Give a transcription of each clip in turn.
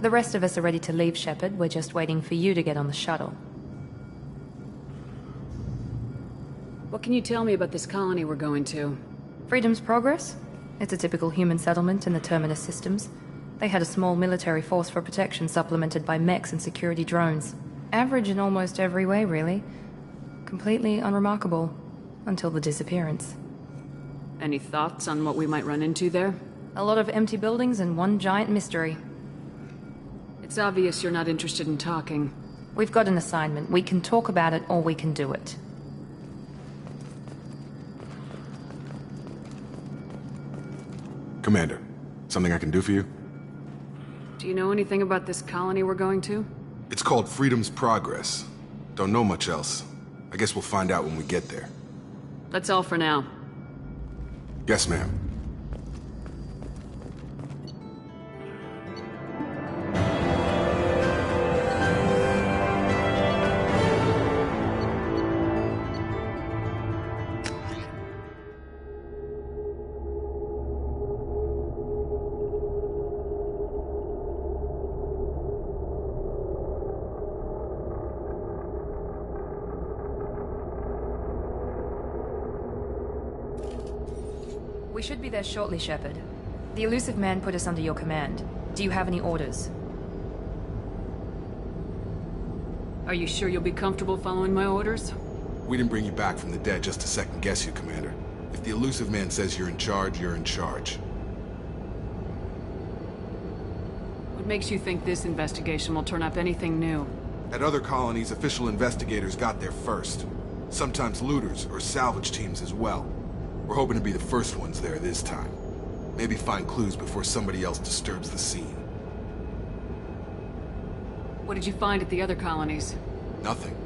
The rest of us are ready to leave, Shepard. We're just waiting for you to get on the shuttle. What can you tell me about this colony we're going to? Freedom's Progress? It's a typical human settlement in the Terminus systems. They had a small military force for protection supplemented by mechs and security drones. Average in almost every way, really. Completely unremarkable. Until the disappearance. Any thoughts on what we might run into there? A lot of empty buildings and one giant mystery. It's obvious you're not interested in talking. We've got an assignment. We can talk about it or we can do it. Commander, something I can do for you? Do you know anything about this colony we're going to? It's called Freedom's Progress. Don't know much else. I guess we'll find out when we get there. That's all for now. Yes, ma'am. We should be there shortly, Shepard. The elusive man put us under your command. Do you have any orders? Are you sure you'll be comfortable following my orders? We didn't bring you back from the dead just to second-guess you, Commander. If the elusive man says you're in charge, you're in charge. What makes you think this investigation will turn up anything new? At other colonies, official investigators got there first. Sometimes looters or salvage teams as well. We're hoping to be the first ones there this time. Maybe find clues before somebody else disturbs the scene. What did you find at the other colonies? Nothing.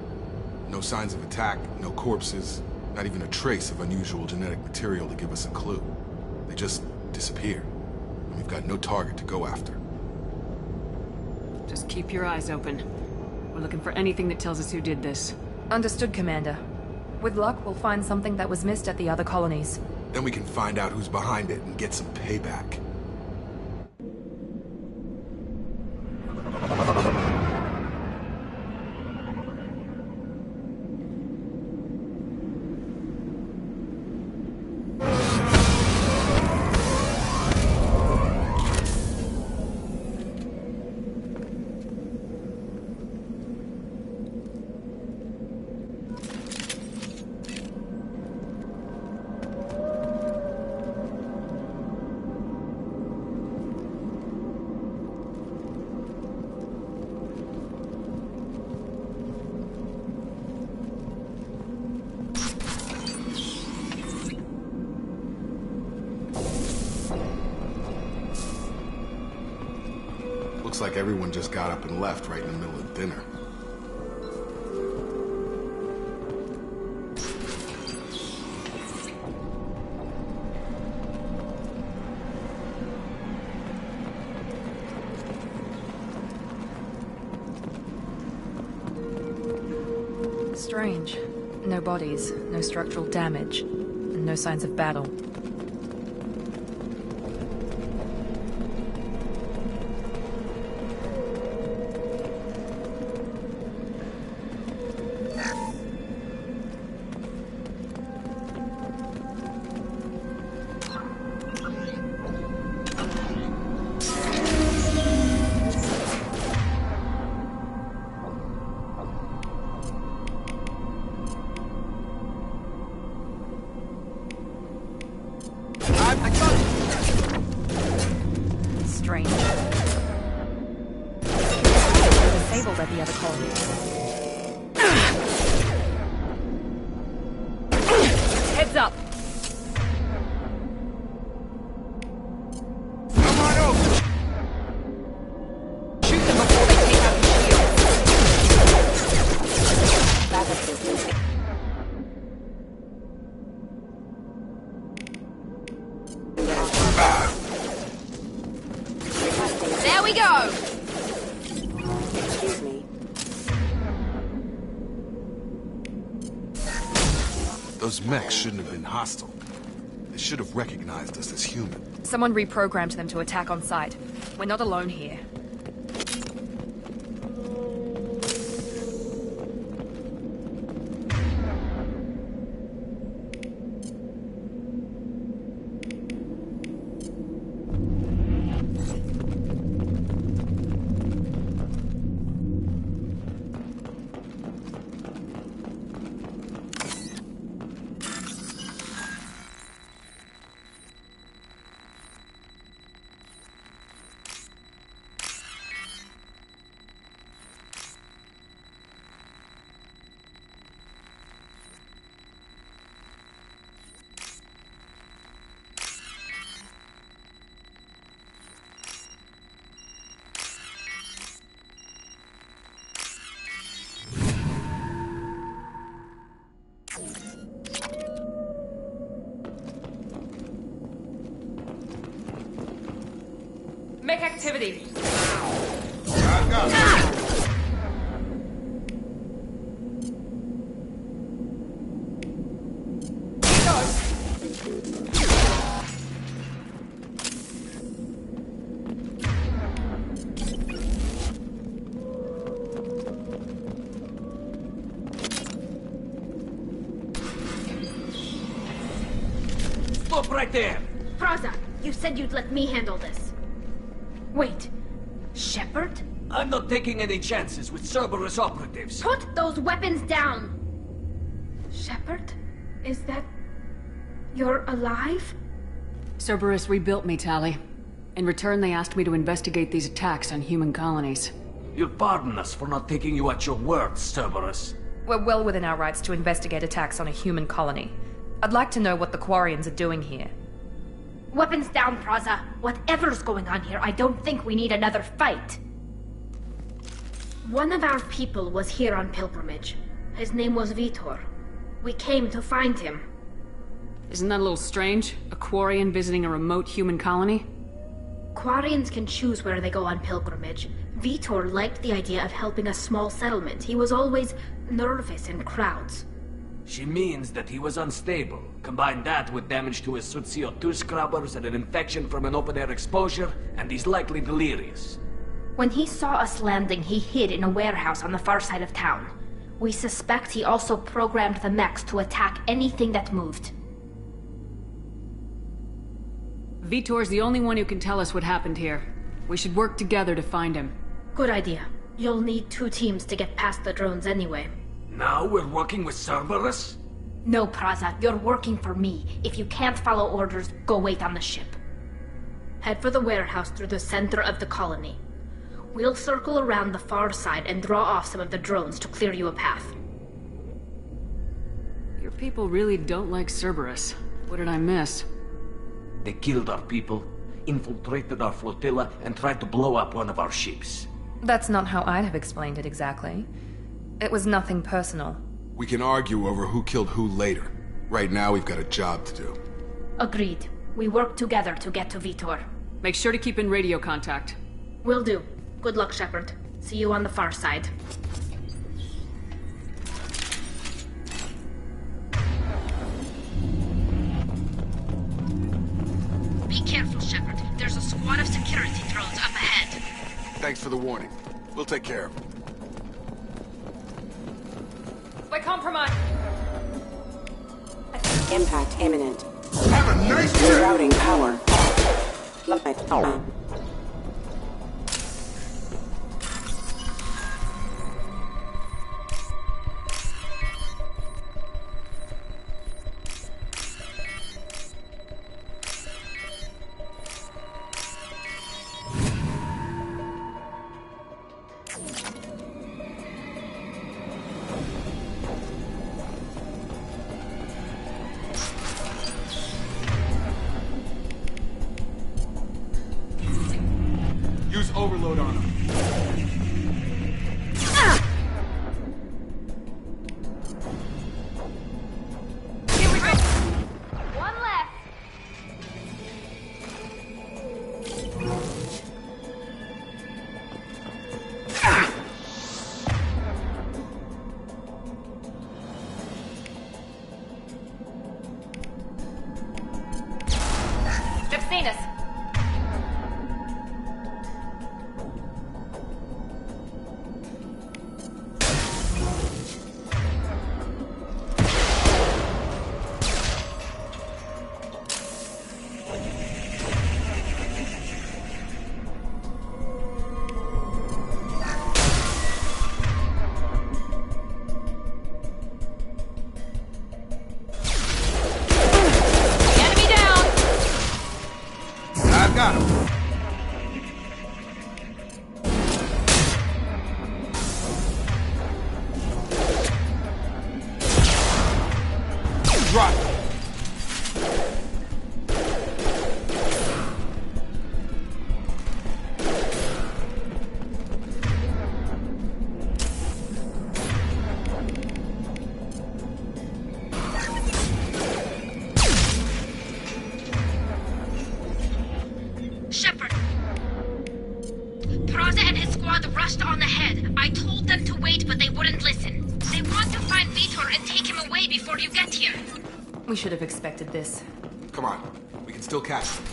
No signs of attack, no corpses, not even a trace of unusual genetic material to give us a clue. They just disappear. And we've got no target to go after. Just keep your eyes open. We're looking for anything that tells us who did this. Understood, Commander. With luck, we'll find something that was missed at the other colonies. Then we can find out who's behind it and get some payback. Looks like everyone just got up and left right in the middle of dinner. Strange. No bodies, no structural damage, and no signs of battle. Strange. Disabled at the other colonies. Heads up! Come on over! Shoot them before they take out the shields. There we go! Excuse me. Those mechs shouldn't have been hostile. They should have recognized us as human. Someone reprogrammed them to attack on sight. We're not alone here. Suspect activity. I've got it. Stop right there! Praza, you said you'd let me handle this. Wait, Shepard? I'm not taking any chances with Cerberus operatives. Put those weapons down! Shepard? Is that... you're alive? Cerberus rebuilt me, Tali. In return, they asked me to investigate these attacks on human colonies. You'll pardon us for not taking you at your word, Cerberus. We're well within our rights to investigate attacks on a human colony. I'd like to know what the Quarians are doing here. Weapons down, Praza. Whatever's going on here, I don't think we need another fight. One of our people was here on pilgrimage. His name was Vitor. We came to find him. Isn't that a little strange? A Quarian visiting a remote human colony? Quarians can choose where they go on pilgrimage. Vitor liked the idea of helping a small settlement. He was always nervous in crowds. She means that he was unstable. Combine that with damage to his CO2 scrubbers and an infection from an open-air exposure, and he's likely delirious. When he saw us landing, he hid in a warehouse on the far side of town. We suspect he also programmed the mechs to attack anything that moved. Vitor's the only one who can tell us what happened here. We should work together to find him. Good idea. You'll need 2 teams to get past the drones anyway. Now we're working with Cerberus? No, Praza, you're working for me. If you can't follow orders, go wait on the ship. Head for the warehouse through the center of the colony. We'll circle around the far side and draw off some of the drones to clear you a path. Your people really don't like Cerberus. What did I miss? They killed our people, infiltrated our flotilla, and tried to blow up one of our ships. That's not how I'd have explained it exactly. It was nothing personal. We can argue over who killed who later. Right now, we've got a job to do. Agreed. We work together to get to Vitor. Make sure to keep in radio contact. Will do. Good luck, Shepard. See you on the far side. Be careful, Shepard. There's a squad of security drones up ahead. Thanks for the warning. We'll take care of them. We're compromised. Impact imminent. Have a nice day! Routing power. Light power. Use overload on them. Here we go. One left. They've seen us. Got him. Drop. Shepard. before you get here. We should have expected this. Come on, we can still catch them.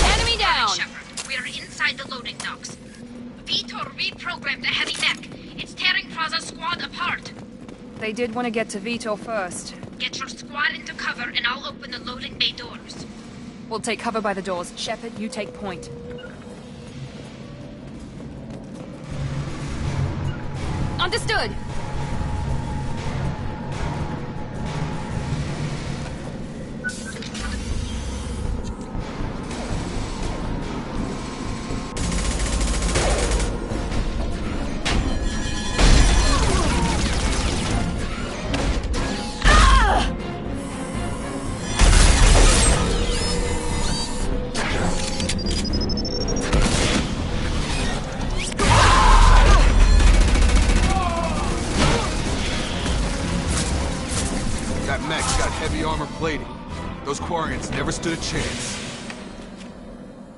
Enemy down! Enemy down! Shepard, we are inside the loading docks. Vitor reprogrammed the heavy mech. It's tearing Praza's squad apart. They did want to get to Vito first. Get your squad into cover and I'll open the loading bay doors. We'll take cover by the doors. Shepard, you take point. Understood! That mech's got heavy armor plating. Those Quarians never stood a chance.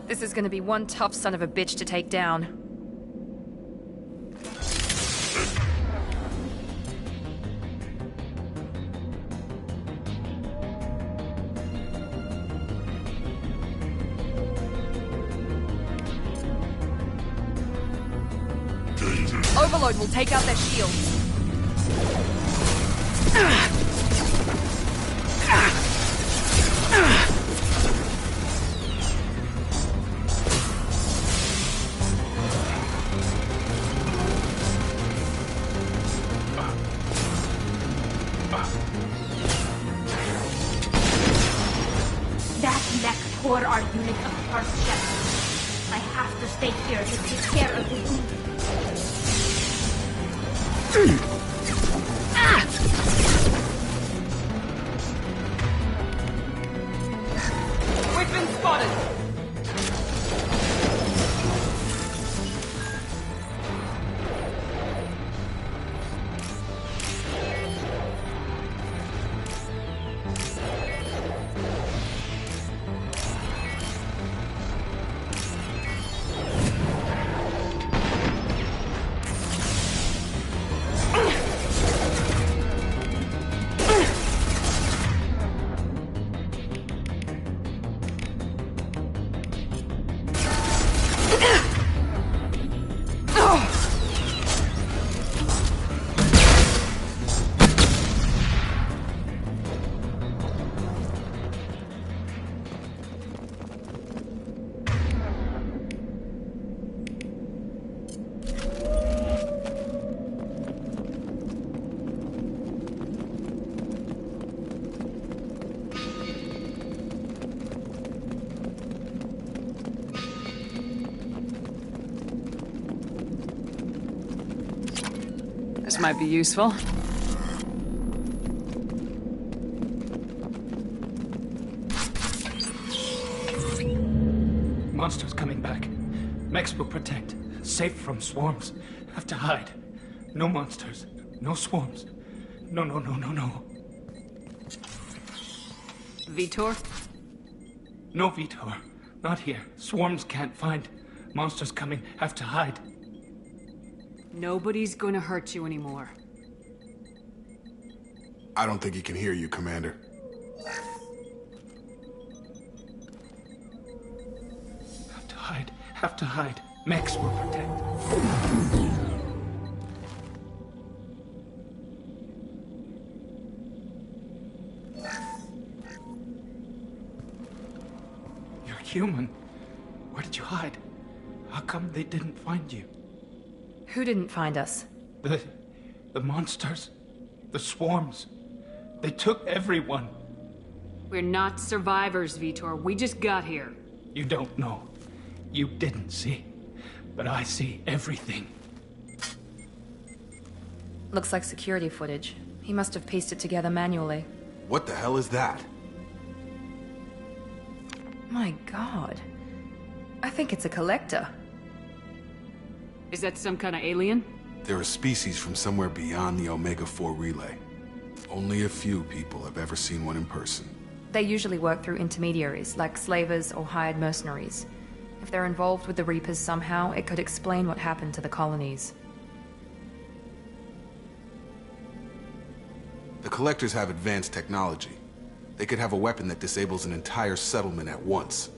This is gonna be one tough son of a bitch to take down. Overload will take out their shields. That mech tore our unit apart, Shepard. I have to stay here to take care of the wounded. We've been spotted! This might be useful. Monsters coming back. Mechs will protect. Safe from swarms. Have to hide. No monsters. No swarms. No. Vitor? No Vitor. Not here. Swarms can't find. Monsters coming. Have to hide. Nobody's gonna hurt you anymore. I don't think he can hear you, Commander. Have to hide. Have to hide. Mechs will protect. You're human. Where did you hide? How come they didn't find you? Who didn't find us? The monsters. The swarms. They took everyone. We're not survivors, Vitor. We just got here. You don't know. You didn't see. But I see everything. Looks like security footage. He must have pieced it together manually. What the hell is that? My god. I think it's a collector. Is that some kind of alien? They're a species from somewhere beyond the Omega-4 relay. Only a few people have ever seen one in person. They usually work through intermediaries, like slavers or hired mercenaries. If they're involved with the Reapers somehow, it could explain what happened to the colonies. The Collectors have advanced technology. They could have a weapon that disables an entire settlement at once.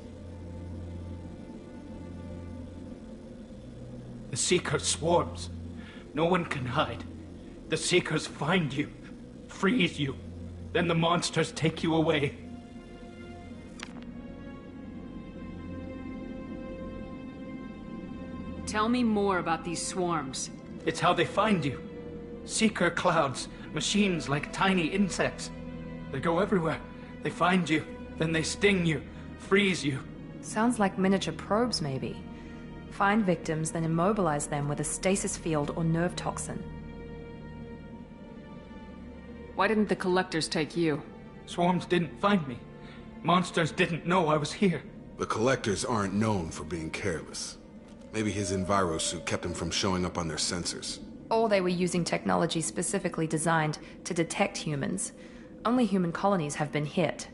The Seeker swarms. No one can hide. The Seekers find you, freeze you. Then the monsters take you away. Tell me more about these swarms. It's how they find you. Seeker clouds, machines like tiny insects. They go everywhere. They find you, then they sting you, freeze you. Sounds like miniature probes, maybe. Find victims, then immobilize them with a stasis field or nerve toxin. Why didn't the Collectors take you? Swarms didn't find me. Monsters didn't know I was here. The Collectors aren't known for being careless. Maybe his enviro suit kept him from showing up on their sensors. Or they were using technology specifically designed to detect humans. Only human colonies have been hit.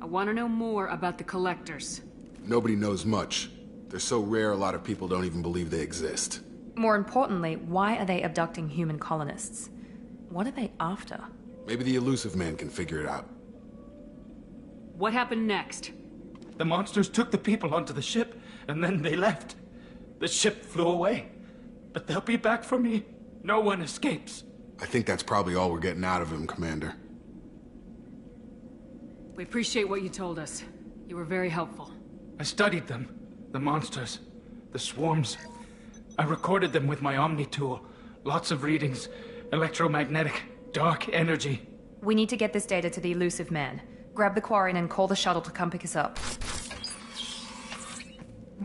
I want to know more about the Collectors. Nobody knows much. They're so rare a lot of people don't even believe they exist. More importantly, why are they abducting human colonists? What are they after? Maybe the elusive man can figure it out. What happened next? The monsters took the people onto the ship, and then they left. The ship flew away. But they'll be back for me. No one escapes. I think that's probably all we're getting out of him, Commander. We appreciate what you told us. You were very helpful. I studied them. The monsters. The swarms. I recorded them with my Omni tool. Lots of readings. Electromagnetic. Dark energy. We need to get this data to the elusive man. Grab the Quarian and call the shuttle to come pick us up.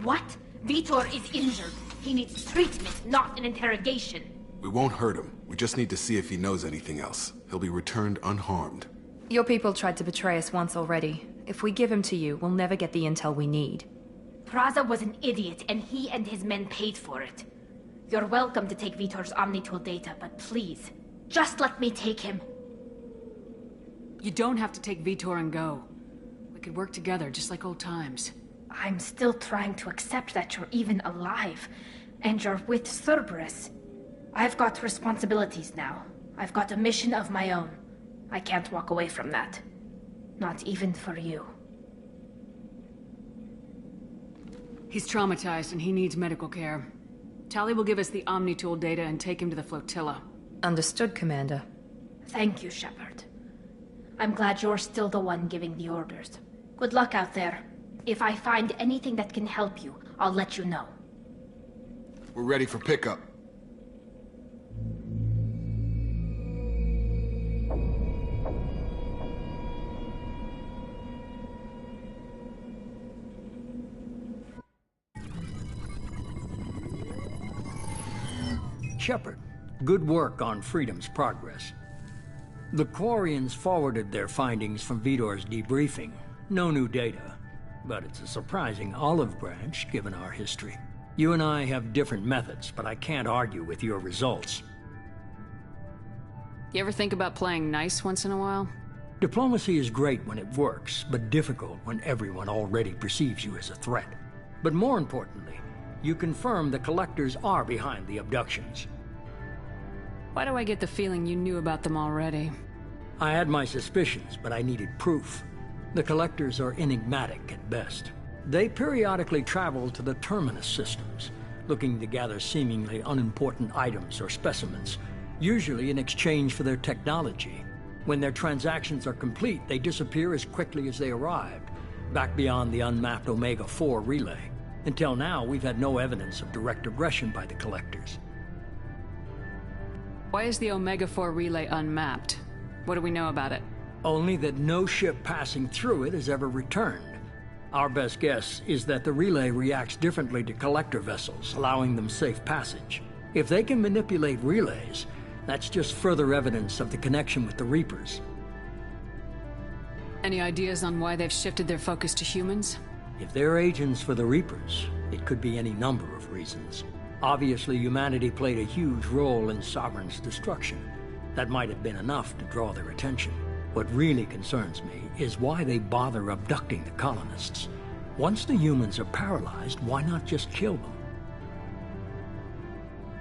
What? Vitor is injured. He needs treatment, not an interrogation. We won't hurt him. We just need to see if he knows anything else. He'll be returned unharmed. Your people tried to betray us once already. If we give him to you, we'll never get the intel we need. Praza was an idiot, and he and his men paid for it. You're welcome to take Vitor's Omnitool data, but please, just let me take him. You don't have to take Vitor and go. We could work together, just like old times. I'm still trying to accept that you're even alive, and you're with Cerberus. I've got responsibilities now. I've got a mission of my own. I can't walk away from that. Not even for you. He's traumatized and he needs medical care. Tali will give us the Omnitool data and take him to the flotilla. Understood, Commander. Thank you, Shepard. I'm glad you're still the one giving the orders. Good luck out there. If I find anything that can help you, I'll let you know. We're ready for pickup. Shepard, good work on Freedom's progress. The Quarians forwarded their findings from Vitor's debriefing. No new data, but it's a surprising olive branch given our history. You and I have different methods, but I can't argue with your results. You ever think about playing nice once in a while? Diplomacy is great when it works, but difficult when everyone already perceives you as a threat. But more importantly, you confirm the Collectors are behind the abductions. Why do I get the feeling you knew about them already? I had my suspicions, but I needed proof. The Collectors are enigmatic at best. They periodically travel to the Terminus systems, looking to gather seemingly unimportant items or specimens, usually in exchange for their technology. When their transactions are complete, they disappear as quickly as they arrived, back beyond the unmapped Omega-4 relay. Until now, we've had no evidence of direct aggression by the Collectors. Why is the Omega-4 relay unmapped? What do we know about it? Only that no ship passing through it has ever returned. Our best guess is that the relay reacts differently to collector vessels, allowing them safe passage. If they can manipulate relays, that's just further evidence of the connection with the Reapers. Any ideas on why they've shifted their focus to humans? If they're agents for the Reapers, it could be any number of reasons. Obviously, humanity played a huge role in Sovereign's destruction. That might have been enough to draw their attention. What really concerns me is why they bother abducting the colonists. Once the humans are paralyzed, why not just kill them?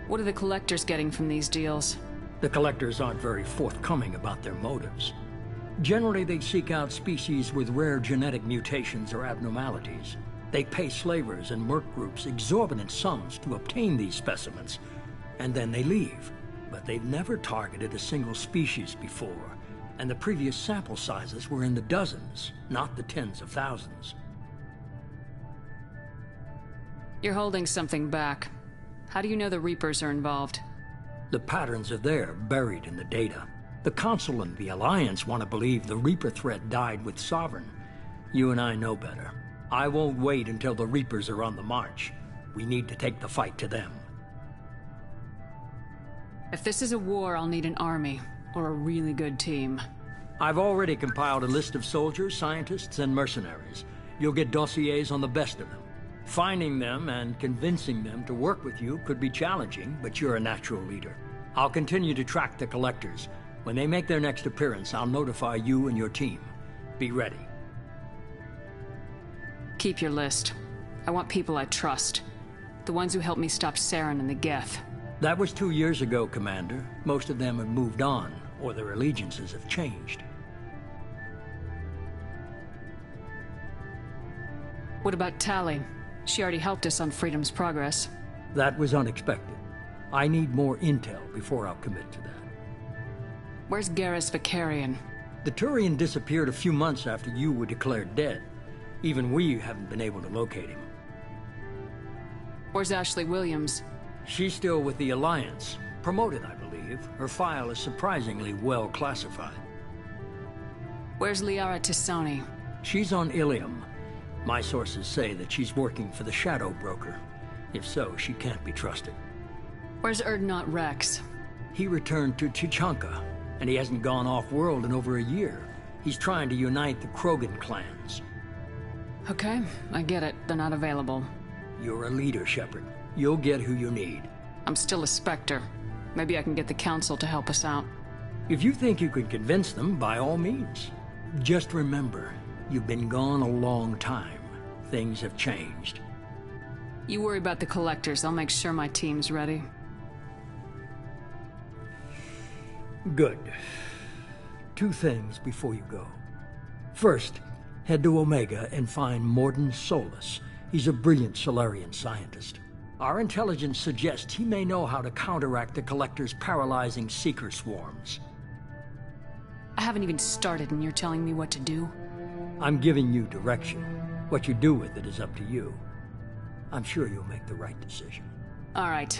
What are the collectors getting from these deals? The collectors aren't very forthcoming about their motives. Generally, they seek out species with rare genetic mutations or abnormalities. They pay slavers and merc groups exorbitant sums to obtain these specimens, and then they leave. But they've never targeted a single species before, and the previous sample sizes were in the dozens, not the tens of thousands. You're holding something back. How do you know the Reapers are involved? The patterns are there, buried in the data. The Council and the Alliance want to believe the Reaper threat died with Sovereign. You and I know better. I won't wait until the Reapers are on the march. We need to take the fight to them. If this is a war, I'll need an army, or a really good team. I've already compiled a list of soldiers, scientists, and mercenaries. You'll get dossiers on the best of them. Finding them and convincing them to work with you could be challenging, but you're a natural leader. I'll continue to track the collectors. When they make their next appearance, I'll notify you and your team. Be ready. Keep your list. I want people I trust. The ones who helped me stop Saren and the Geth. That was 2 years ago, Commander. Most of them have moved on, or their allegiances have changed. What about Tali? She already helped us on Freedom's Progress. That was unexpected. I need more intel before I'll commit to that. Where's Garrus Vicarian? The Turian disappeared a few months after you were declared dead. Even we haven't been able to locate him. Where's Ashley Williams? She's still with the Alliance. Promoted, I believe. Her file is surprisingly well classified. Where's Liara Tisoni? She's on Ilium. My sources say that she's working for the Shadow Broker. If so, she can't be trusted. Where's Erdnot Rex? He returned to Chichanka, and he hasn't gone off-world in over a year. He's trying to unite the Krogan clans. Okay, I get it. They're not available. You're a leader, Shepard. You'll get who you need. I'm still a Spectre. Maybe I can get the Council to help us out. If you think you can convince them, by all means. Just remember, you've been gone a long time. Things have changed. You worry about the collectors. I'll make sure my team's ready. Good. 2 things before you go. First, head to Omega and find Mordin Solus. He's a brilliant Solarian scientist. Our intelligence suggests he may know how to counteract the Collector's paralyzing Seeker swarms. I haven't even started and you're telling me what to do? I'm giving you direction. What you do with it is up to you. I'm sure you'll make the right decision. All right.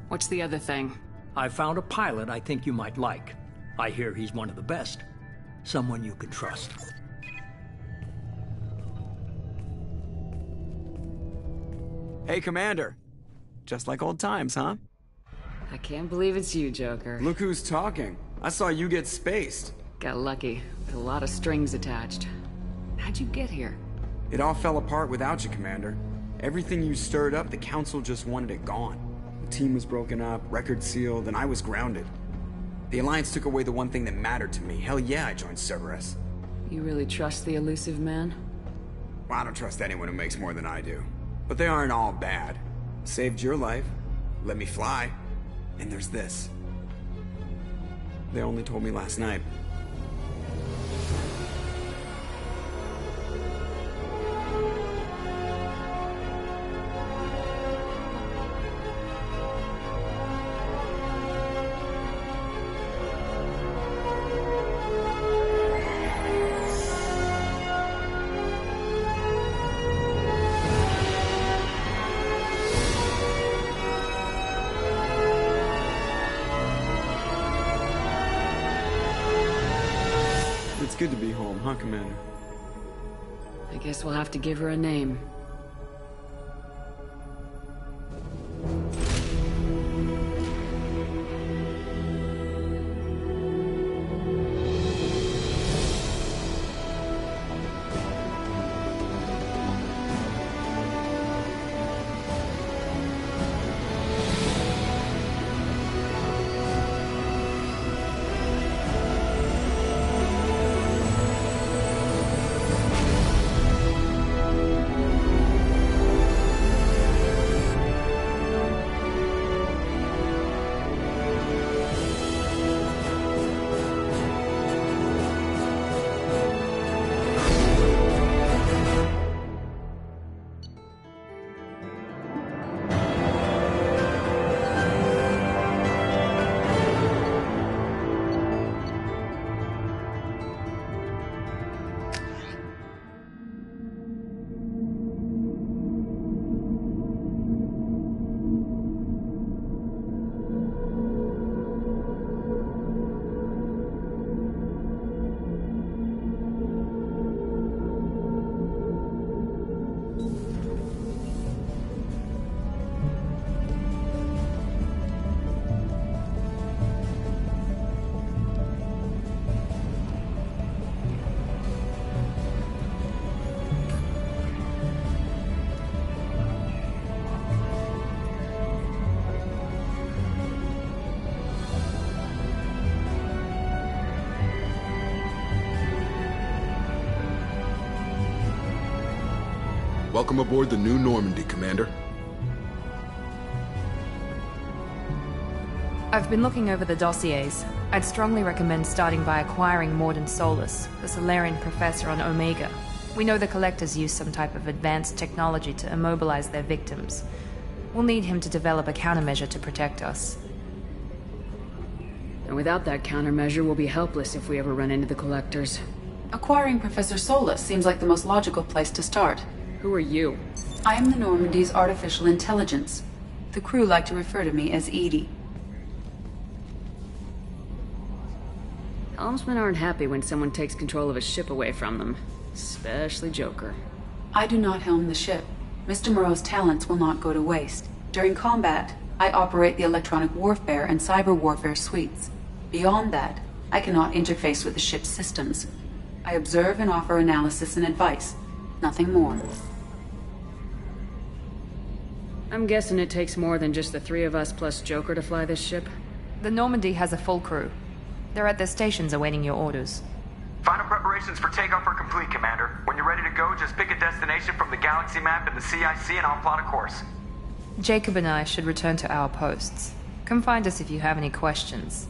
What's the other thing? I found a pilot I think you might like. I hear he's one of the best. Someone you can trust. Hey, Commander. Just like old times, huh? I can't believe it's you, Joker. Look who's talking. I saw you get spaced. Got lucky, with a lot of strings attached. How'd you get here? It all fell apart without you, Commander. Everything you stirred up, the Council just wanted it gone. The team was broken up, record sealed, and I was grounded. The Alliance took away the one thing that mattered to me. Hell yeah, I joined Cerberus. You really trust the elusive man? Well, I don't trust anyone who makes more than I do. But they aren't all bad. Saved your life, let me fly, and there's this. They only told me last night. It's good to be home, huh, Commander? I guess we'll have to give her a name. Welcome aboard the new Normandy, Commander. I've been looking over the dossiers. I'd strongly recommend starting by acquiring Morden Solus, the Solarian professor on Omega. We know the Collectors use some type of advanced technology to immobilize their victims. We'll need him to develop a countermeasure to protect us. And without that countermeasure, we'll be helpless if we ever run into the Collectors. Acquiring Professor Solus seems like the most logical place to start. Who are you? I am the Normandy's artificial intelligence. The crew like to refer to me as Edie. Helmsmen aren't happy when someone takes control of a ship away from them. Especially Joker. I do not helm the ship. Mr. Moreau's talents will not go to waste. During combat, I operate the electronic warfare and cyber warfare suites. Beyond that, I cannot interface with the ship's systems. I observe and offer analysis and advice. Nothing more. I'm guessing it takes more than just the three of us plus Joker to fly this ship? The Normandy has a full crew. They're at their stations awaiting your orders. Final preparations for takeoff are complete, Commander. When you're ready to go, just pick a destination from the galaxy map and the CIC and I'll plot a course. Jacob and I should return to our posts. Come find us if you have any questions.